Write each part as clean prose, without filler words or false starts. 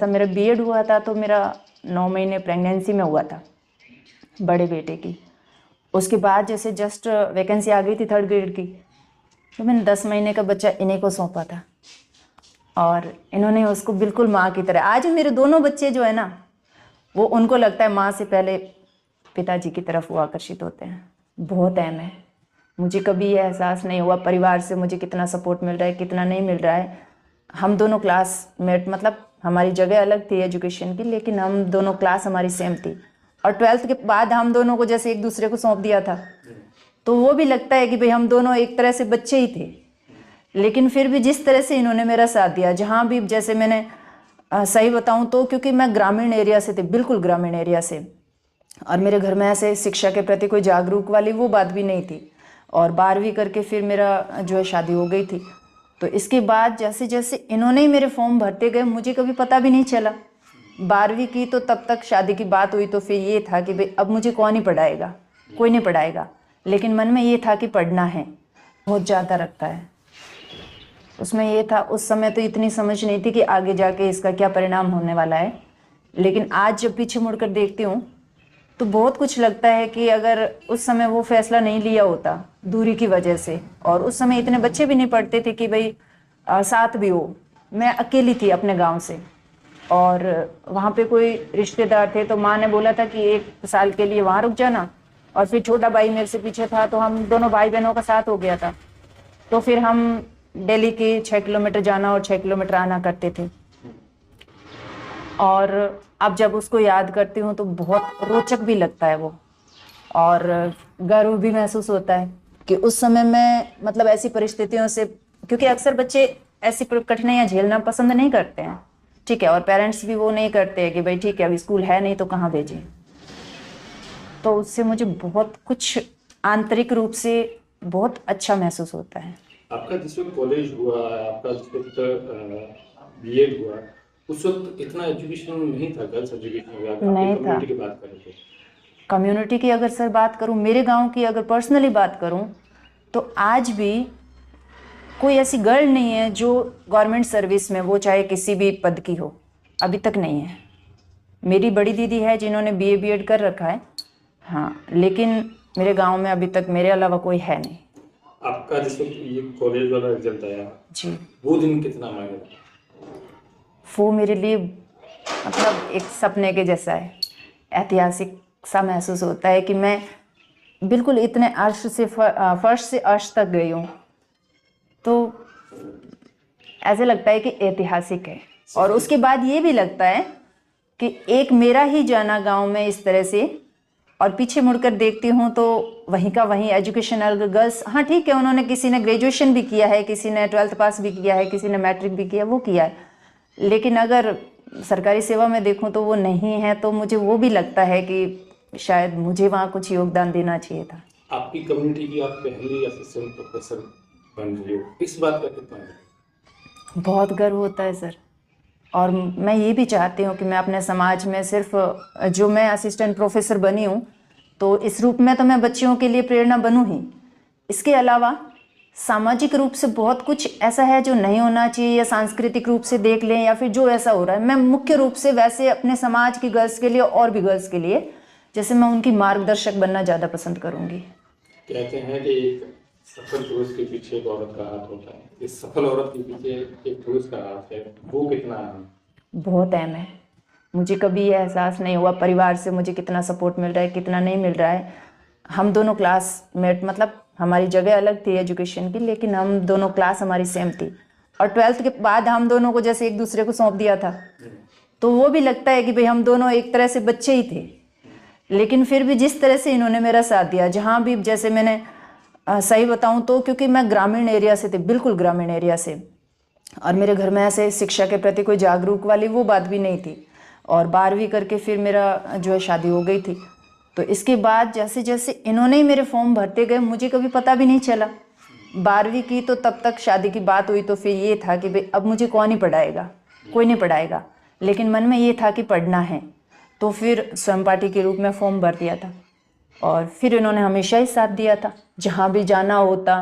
सब मेरा बीएड हुआ था तो मेरा 9 महीने प्रेगनेंसी में हुआ था बड़े बेटे की। उसके बाद जैसे जस्ट वैकेंसी आ गई थी 3rd ग्रेड की, तो मैंने 10 महीने का बच्चा इन्हीं को सौंपा था और इन्होंने उसको बिल्कुल माँ की तरह। आज मेरे दोनों बच्चे जो है ना, वो उनको लगता है माँ से पहले पिताजी की तरफ वो आकर्षित होते हैं। बहुत अहम है। मुझे कभी ये एहसास नहीं हुआ परिवार से मुझे कितना सपोर्ट मिल रहा है कितना नहीं मिल रहा है। हम दोनों क्लासमेट, मतलब हमारी जगह अलग थी एजुकेशन की, लेकिन हम दोनों क्लास हमारी सेम थी। और 12th के बाद हम दोनों को जैसे एक दूसरे को सौंप दिया था, तो वो भी लगता है कि भाई हम दोनों एक तरह से बच्चे ही थे। लेकिन फिर भी जिस तरह से इन्होंने मेरा साथ दिया, जहाँ भी, जैसे मैंने सही बताऊँ तो, क्योंकि मैं ग्रामीण एरिया से थी, बिल्कुल ग्रामीण एरिया से, और मेरे घर में ऐसे शिक्षा के प्रति कोई जागरूक वाली वो बात भी नहीं थी। और 12वीं करके फिर मेरा जो है शादी हो गई थी। तो इसके बाद जैसे जैसे इन्होंने ही मेरे फॉर्म भरते गए, मुझे कभी पता भी नहीं चला। 12वीं की तो तब तक शादी की बात हुई, तो फिर ये था कि भाई अब मुझे कौन ही पढ़ाएगा, कोई नहीं पढ़ाएगा। लेकिन मन में ये था कि पढ़ना है, बहुत ज़्यादा रखता है उसमें ये था। उस समय तो इतनी समझ नहीं थी कि आगे जाके इसका क्या परिणाम होने वाला है। लेकिन आज जब पीछे मुड़कर देखती हूँ तो बहुत कुछ लगता है कि अगर उस समय वो फैसला नहीं लिया होता दूरी की वजह से, और उस समय इतने बच्चे भी नहीं पढ़ते थे कि भाई साथ भी हो। मैं अकेली थी अपने गांव से, और वहाँ पे कोई रिश्तेदार थे, तो माँ ने बोला था कि 1 साल के लिए वहाँ रुक जाना। और फिर छोटा भाई मेरे से पीछे था, तो हम दोनों भाई बहनों का साथ हो गया था। तो फिर हम डेली के 6 किलोमीटर जाना और 6 किलोमीटर आना करते थे। और अब जब उसको याद करती हूँ तो बहुत रोचक भी लगता है वो, और गर्व भी महसूस होता है कि उस समय मैं, मतलब ऐसी परिस्थितियों से, क्योंकि अक्सर बच्चे ऐसी कठिनाइयाँ झेलना पसंद नहीं करते हैं, ठीक है, और पेरेंट्स भी वो नहीं करते हैं कि भाई ठीक है अभी स्कूल है नहीं तो कहाँ भेजें। तो उससे मुझे बहुत कुछ आंतरिक रूप से बहुत अच्छा महसूस होता है। आपका जिस वक्त कॉलेज हुआ, आपका जिस वक्त बीएड हुआ, उस वक्त इतना एजुकेशन नहीं था, गर्ल्स एजुकेशन नहीं था। कम्युनिटी की बात कर रहे थे। कम्युनिटी की अगर सर बात करूं, मेरे गांव की अगर पर्सनली बात करूं, तो आज भी कोई ऐसी गर्ल नहीं है जो गवर्नमेंट सर्विस में, वो चाहे किसी भी पद की हो, अभी तक नहीं है। मेरी बड़ी दीदी है जिन्होंने बीए बीएड कर रखा है, हाँ, लेकिन मेरे गांव में अभी तक मेरे अलावा कोई है नहीं। आपका जिस वक्त ये कॉलेज वाला रिजल्ट आया जी, वो दिन कितना मायने रखा? वो मेरे लिए मतलब एक सपने के जैसा है, ऐतिहासिक सा महसूस होता है कि मैं बिल्कुल इतने अर्श से फर्श से अर्श तक गई हूँ। तो ऐसे लगता है कि ऐतिहासिक है। और उसके बाद ये भी लगता है कि एक मेरा ही जाना गांव में इस तरह से, और पीछे मुड़कर देखती हूँ तो वहीं का वहीं एजुकेशनल गर्ल्स, हाँ ठीक है, उन्होंने किसी ने ग्रेजुएशन भी किया है, किसी ने 12th पास भी किया है, किसी ने मैट्रिक भी किया, वो किया है, लेकिन अगर सरकारी सेवा में देखूँ तो वो नहीं है। तो मुझे वो भी लगता है कि शायद मुझे वहाँ कुछ योगदान देना चाहिए था। आपकी कम्युनिटी की आप पहली असिस्टेंट प्रोफेसर बन रही हो, इस बात का कितना है? बहुत गर्व होता है सर। और मैं ये भी चाहती हूँ कि मैं अपने समाज में सिर्फ, जो मैं असिस्टेंट प्रोफेसर बनी हूँ तो इस रूप में तो मैं बच्चियों के लिए प्रेरणा बनूँ ही, इसके अलावा सामाजिक रूप से बहुत कुछ ऐसा है जो नहीं होना चाहिए, या सांस्कृतिक रूप से देख लें, या फिर जो ऐसा हो रहा है, मैं मुख्य रूप से वैसे अपने समाज की गर्ल्स के लिए और भी गर्ल्स के लिए, जैसे मैं उनकी मार्गदर्शक बनना ज़्यादा पसंद करूँगी। कहते हैं कि एक सफल पुरुष के पीछे एक औरत का हाथ होता है, इस सफल औरत के पीछे एक पुरुष का हाथ है, वो कितना अहम? बहुत अहम है। मुझे कभी ये एहसास नहीं हुआ परिवार से मुझे कितना सपोर्ट मिल रहा है कितना नहीं मिल रहा है। हम दोनों क्लासमेट, मतलब हमारी जगह अलग थी एजुकेशन की, लेकिन हम दोनों क्लास हमारी सेम थी। और 12th के बाद हम दोनों को जैसे एक दूसरे को सौंप दिया था, तो वो भी लगता है कि भाई हम दोनों एक तरह से बच्चे ही थे। लेकिन फिर भी जिस तरह से इन्होंने मेरा साथ दिया, जहाँ भी, जैसे मैंने सही बताऊँ तो, क्योंकि मैं ग्रामीण एरिया से थी, बिल्कुल ग्रामीण एरिया से, और मेरे घर में ऐसे शिक्षा के प्रति कोई जागरूक वाली वो बात भी नहीं थी। और 12वीं करके फिर मेरा जो है शादी हो गई थी। तो इसके बाद जैसे जैसे इन्होंने ही मेरे फॉर्म भरते गए, मुझे कभी पता भी नहीं चला। 12वीं की तो तब तक शादी की बात हुई, तो फिर ये था कि भाई अब मुझे कौन ही पढ़ाएगा, कोई नहीं पढ़ाएगा। लेकिन मन में ये था कि पढ़ना है। तो फिर स्वयं पाठी के रूप में फॉर्म भर दिया था, और फिर इन्होंने हमेशा ही साथ दिया था, जहाँ भी जाना होता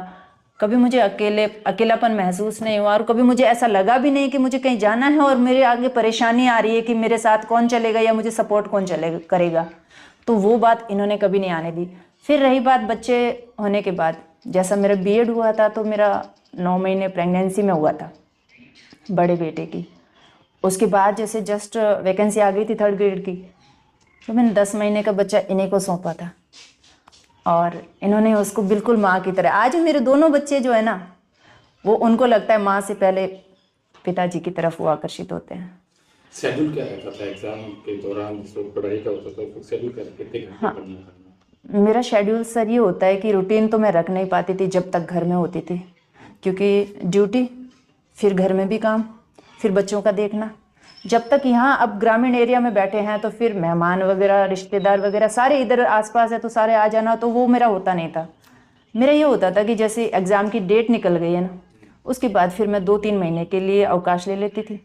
कभी मुझे अकेलापन महसूस नहीं हुआ और कभी मुझे ऐसा लगा भी नहीं कि मुझे कहीं जाना है और मेरे आगे परेशानी आ रही है कि मेरे साथ कौन चलेगा या मुझे सपोर्ट कौन करेगा। तो वो बात इन्होंने कभी नहीं आने दी। फिर रही बात बच्चे होने के बाद, जैसा मेरा बीएड हुआ था तो मेरा 9 महीने प्रेगनेंसी में हुआ था बड़े बेटे की। उसके बाद जैसे जस्ट वैकेंसी आ गई थी 3rd ग्रेड की, तो मैंने 10 महीने का बच्चा इन्हीं को सौंपा था और इन्होंने उसको बिल्कुल माँ की तरह। आज मेरे दोनों बच्चे जो है ना, वो उनको लगता है माँ से पहले पिताजी की तरफ वो आकर्षित होते हैं। शेड्यूल क्या रहता था एग्जाम के दौरान, जो पढ़ाई का होता था तो शेड्यूल क्या, कितने घंटे पढ़ना करना? मेरा शेड्यूल सर ये होता है कि रूटीन तो मैं रख नहीं पाती थी जब तक घर में होती थी, क्योंकि ड्यूटी, फिर घर में भी काम, फिर बच्चों का देखना। जब तक यहाँ अब ग्रामीण एरिया में बैठे हैं तो फिर मेहमान वगैरह, रिश्तेदार वगैरह सारे इधर आसपास है तो सारे आ जाना, तो वो मेरा होता नहीं था। मेरा ये होता था कि जैसे एग्ज़ाम की डेट निकल गई है ना, उसके बाद फिर मैं 2-3 महीने के लिए अवकाश ले लेती थी।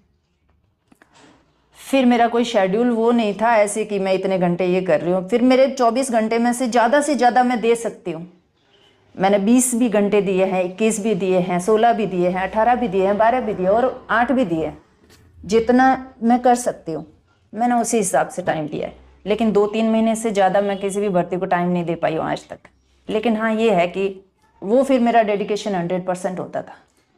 फिर मेरा कोई शेड्यूल वो नहीं था ऐसे कि मैं इतने घंटे ये कर रही हूँ। फिर मेरे 24 घंटे में से ज़्यादा मैं दे सकती हूँ। मैंने 20 भी घंटे दिए हैं, 21 भी दिए हैं, 16 भी दिए हैं, 18 भी दिए हैं, 12 भी दिए और 8 भी दिए हैं। जितना मैं कर सकती हूँ मैंने उसी हिसाब से टाइम दिया है। लेकिन 2-3 महीने से ज़्यादा मैं किसी भी भर्ती को टाइम नहीं दे पाई हूँ आज तक। लेकिन हाँ ये है कि वो फिर मेरा डेडिकेशन 100% होता था।